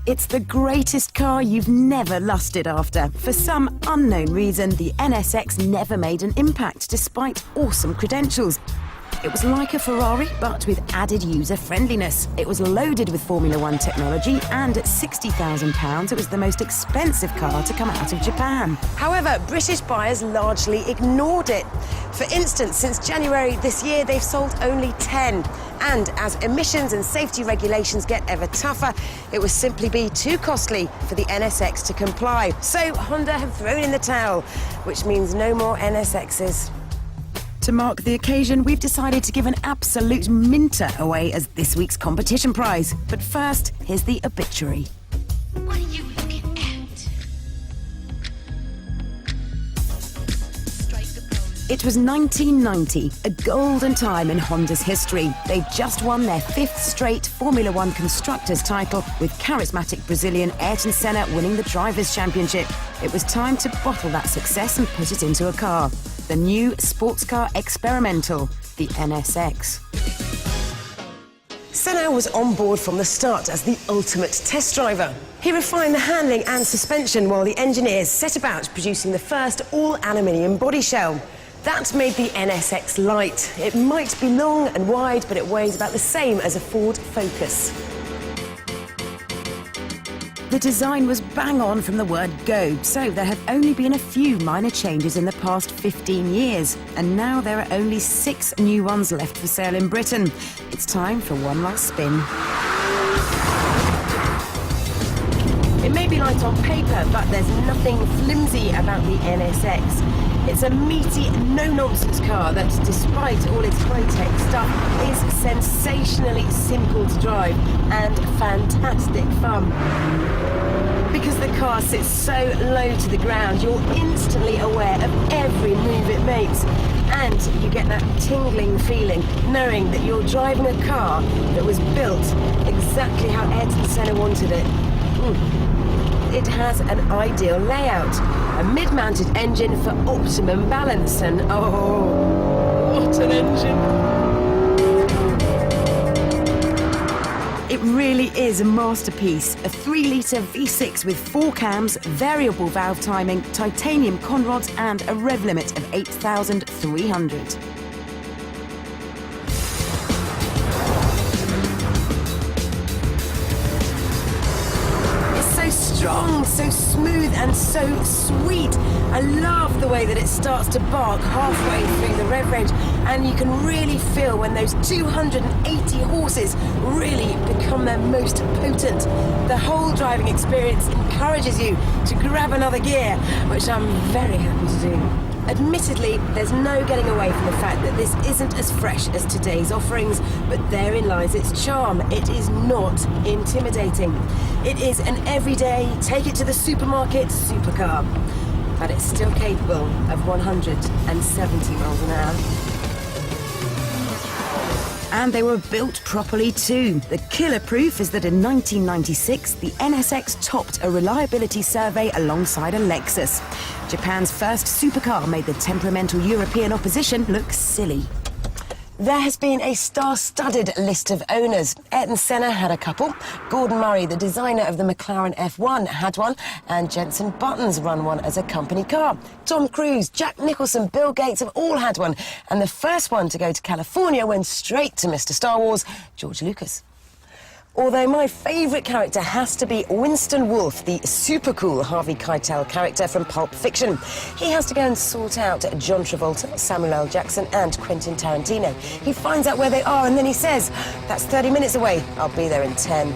It's the greatest car you've never lusted after. For some unknown reason, the NSX never made an impact despite awesome credentials. It was like a Ferrari, but with added user-friendliness. It was loaded with Formula One technology, and at £60,000, it was the most expensive car to come out of Japan. However, British buyers largely ignored it. For instance, since January this year, they've sold only 10. And as emissions and safety regulations get ever tougher, it would simply be too costly for the NSX to comply. So Honda have thrown in the towel, which means no more NSXs. To mark the occasion, we've decided to give an absolute minter away as this week's competition prize. But first, here's the obituary. What are you looking at? It was 1990, a golden time in Honda's history. They'd just won their 5th straight Formula One Constructors title, with charismatic Brazilian Ayrton Senna winning the Drivers' Championship. It was time to bottle that success and put it into a car. The new sports car experimental, the NSX. Senna was on board from the start as the ultimate test driver. He refined the handling and suspension while the engineers set about producing the first all-aluminium body shell. That made the NSX light. It might be long and wide, but it weighs about the same as a Ford Focus. The design was bang on from the word go, so there have only been a few minor changes in the past 15 years, and now there are only 6 new ones left for sale in Britain. It's time for one last spin. It may be light on paper, but there's nothing flimsy about the NSX. It's a meaty, no-nonsense car that, despite all its high-tech stuff, is sensationally simple to drive and fantastic fun. Because the car sits so low to the ground, you're instantly aware of every move it makes. And you get that tingling feeling, knowing that you're driving a car that was built exactly how Ayrton Senna wanted it. It has an ideal layout, a mid-mounted engine for optimum balance, and oh, what an engine! It really is a masterpiece. A 3-litre V6 with 4 cams, variable valve timing, titanium conrods, and a rev limit of 8,300. Strong, so smooth and so sweet. I love the way that it starts to bark halfway through the rev range, and you can really feel when those 280 horses really become their most potent. The whole driving experience encourages you to grab another gear, which I'm very happy to do. Admittedly, there's no getting away from the fact that this isn't as fresh as today's offerings, but therein lies its charm. It is not intimidating. It is an everyday, take it to the supermarket supercar, but it's still capable of 170 miles an hour. And they were built properly too. The killer proof is that in 1996, the NSX topped a reliability survey alongside a Lexus. Japan's first supercar made the temperamental European opposition look silly. There has been a star-studded list of owners. Ayrton Senna had a couple. Gordon Murray, the designer of the McLaren F1, had one, and Jenson Button's run one as a company car. Tom Cruise, Jack Nicholson, Bill Gates have all had one, and the first one to go to California went straight to Mr. Star Wars, George Lucas. Although my favourite character has to be Winston Wolfe, the super cool Harvey Keitel character from Pulp Fiction. He has to go and sort out John Travolta, Samuel L. Jackson and Quentin Tarantino. He finds out where they are and then he says, "That's 30 minutes away, I'll be there in 10.